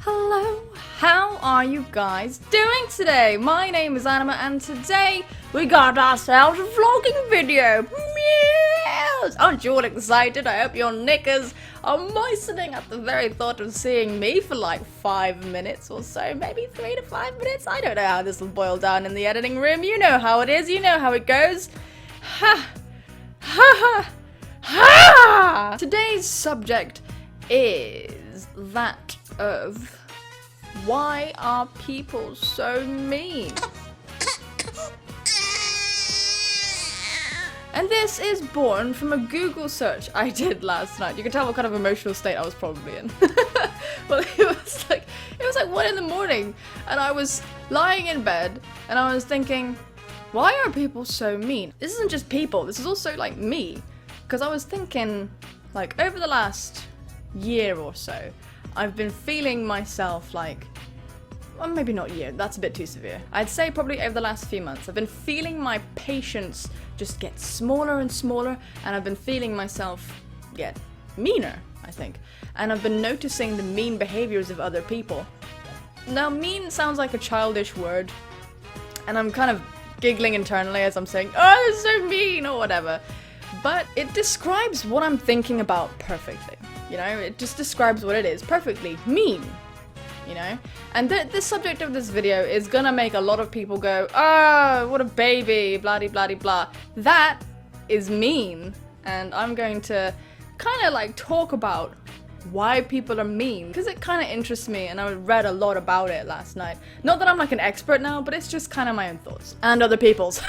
Hello, how are you guys doing today? My name is Anima and today we got ourselves a vlogging video. Meows! Aren't you all excited? I hope your knickers are moistening at the very thought of seeing me for like 5 minutes or so, maybe 3 to 5 minutes. I don't know how this will boil down in the editing room. You know how it is, you know how it goes. Ha! Ha ha! Ha! Today's subject is that of why are people so mean? And this is born from a Google search I did last night. You can tell what kind of emotional state I was probably in. Well, it was like 1 in the morning and I was lying in bed and I was thinking, why are people so mean? This isn't just people, this is also like me. Because I was thinking, like, over the last year or so, I've been feeling myself like, well, maybe not year, that's a bit too severe. I'd say probably over the last few months, I've been feeling my patience just get smaller and smaller, and I've been feeling myself get meaner, I think. And I've been noticing the mean behaviors of other people. Now, mean sounds like a childish word, and I'm kind of giggling internally as I'm saying, oh, it's so mean, or whatever. But it describes what I'm thinking about perfectly. You know, it just describes what it is perfectly. Mean. You know? And the subject of this video is gonna make a lot of people go, oh, what a baby, blah blah blah blah. That is mean. And I'm going to kind of like talk about why people are mean, because it kind of interests me and I read a lot about it last night. Not that I'm like an expert now, but it's just kind of my own thoughts. And other people's.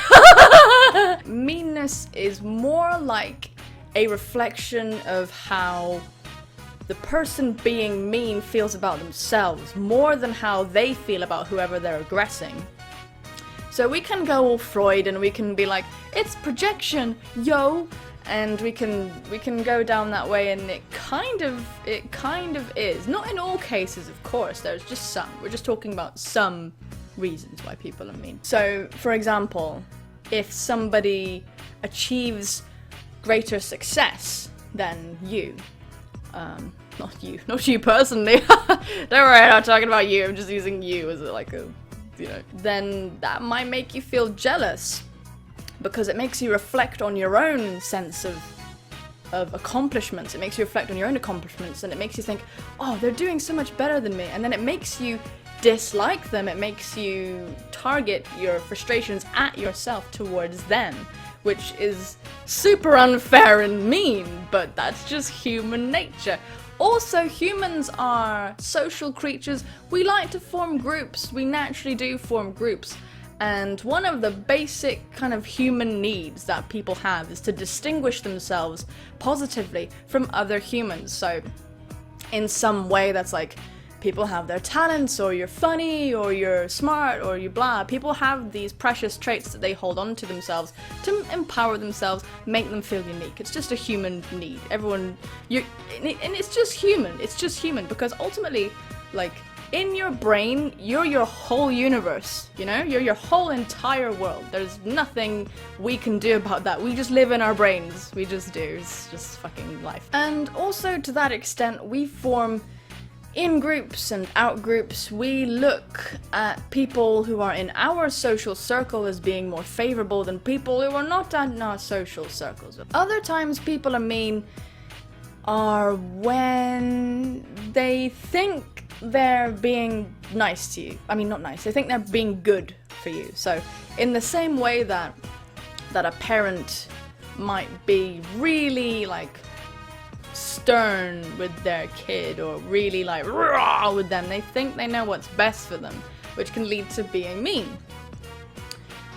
Meanness is more like a reflection of how the person being mean feels about themselves, more than how they feel about whoever they're aggressing. So we can go all Freud and we can be like, it's projection, yo! And we can go down that way, and it kind of is. Not in all cases, of course, there's just some. We're just talking about some reasons why people are mean. So, for example, if somebody achieves greater success than you, not you personally, don't worry, I'm not talking about you, I'm just using you as like a, you know, then that might make you feel jealous. Because it makes you reflect on your own sense of accomplishments. It makes you reflect on your own accomplishments, and it makes you think, oh, they're doing so much better than me. And then it makes you dislike them. It makes you target your frustrations at yourself towards them, which is super unfair and mean, but that's just human nature. Also, humans are social creatures. We like to form groups. We naturally do form groups. And one of the basic kind of human needs that people have is to distinguish themselves positively from other humans. So in some way that's like, people have their talents, or you're funny, or you're smart, or you blah. People have these precious traits that they hold on to themselves to empower themselves, make them feel unique. It's just a human need. Everyone, and it's just human. It's just human, because ultimately, like, in your brain, you're your whole universe, you know? You're your whole entire world. There's nothing we can do about that. We just live in our brains. We just do. It's just fucking life. And also, to that extent, we form in-groups and out-groups. We look at people who are in our social circle as being more favorable than people who are not in our social circles. Other times people are mean are when they think they're being nice to you. I mean, not nice. They think they're being good for you. So, in the same way that a parent might be really, like, stern with their kid, or really, like, raw with them, they think they know what's best for them, which can lead to being mean.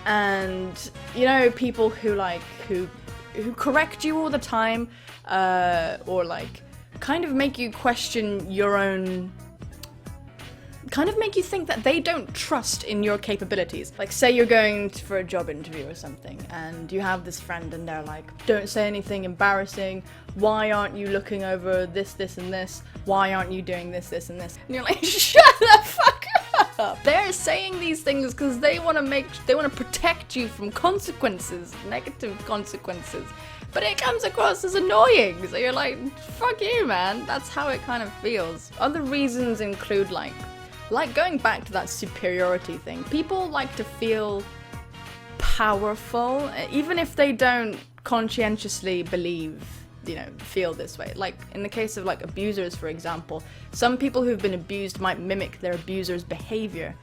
And, you know, people who, like, who correct you all the time, or, like, kind of make you question your own, kind of make you think that they don't trust in your capabilities. Like, say you're going for a job interview or something, and you have this friend and they're like, don't say anything embarrassing, why aren't you looking over this, and this, why aren't you doing this, and this? And you're like, shut the fuck up! up. They're saying these things because they want to protect you from consequences, negative consequences. But it comes across as annoying, so you're like, fuck you, man. That's how it kind of feels. Other reasons include like going back to that superiority thing. People like to feel powerful, even if they don't conscientiously feel this way. Like in the case of like abusers, for example, some people who've been abused might mimic their abuser's behavior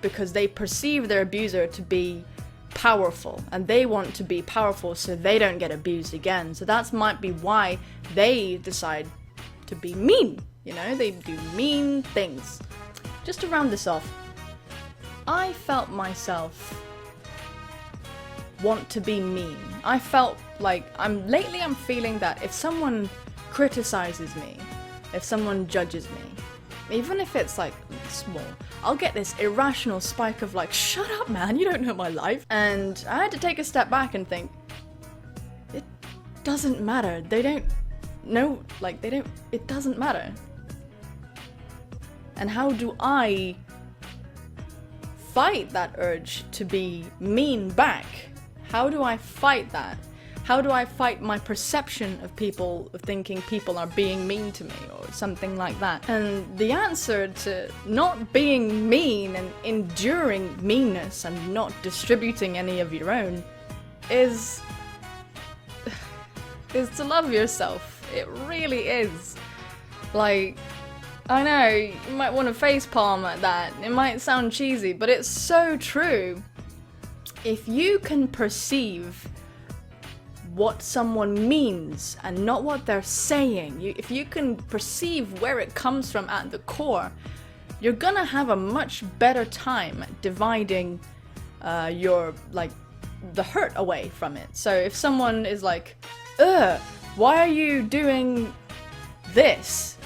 because they perceive their abuser to be powerful, and they want to be powerful so they don't get abused again. So that might be why they decide to be mean. They do mean things. Just to round this off, I felt myself want to be mean. I felt like I'm feeling that if someone criticizes me, if someone judges me, even if it's like small, I'll get this irrational spike of like, shut up, man, you don't know my life. And I had to take a step back and think, it doesn't matter. It doesn't matter. And how do I fight that urge to be mean back? How do I fight that? How do I fight my perception of thinking people are being mean to me or something like that? And the answer to not being mean and enduring meanness and not distributing any of your own is to love yourself. It really is. Like, I know, you might want to facepalm at that. It might sound cheesy, but it's so true. If you can perceive what someone means and not what they're saying, if you can perceive where it comes from at the core, you're gonna have a much better time dividing the hurt away from it. So if someone is like, why are you doing this?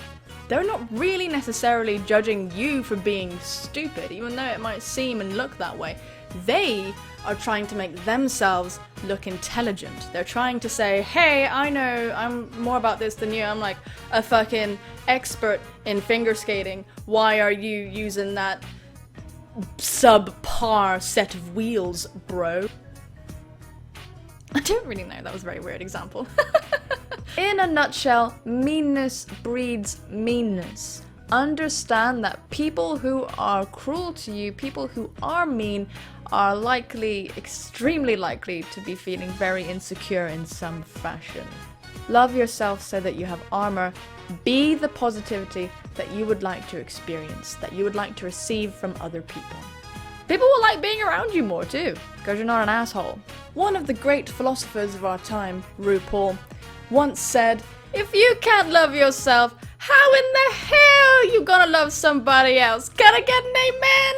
They're not really necessarily judging you for being stupid, even though it might seem and look that way. They are trying to make themselves look intelligent. They're trying to say, hey, I know, I'm more about this than you. I'm like a fucking expert in finger skating. Why are you using that subpar set of wheels, bro? I don't really know, that was a very weird example. In a nutshell, meanness breeds meanness. Understand that people who are cruel to you, people who are mean, are extremely likely to be feeling very insecure in some fashion. Love yourself so that you have armor. Be the positivity that you would like to experience, that you would like to receive from other people. People will like being around you more too, because you're not an asshole. One of the great philosophers of our time, RuPaul, once said, if you can't love yourself, how in the hell you gonna love somebody else? Can I get an amen?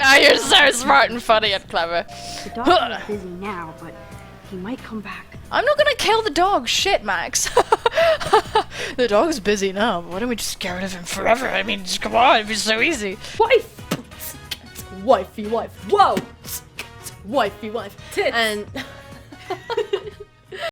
Ah, you're so smart and funny and clever. The dog is busy now, but he might come back. I'm not gonna kill the dog, shit, Max. The dog's busy now, but why don't we just get rid of him forever? I mean, just come on, it'd be so easy. Wifey wife, whoa! Wifey wife. Tits. And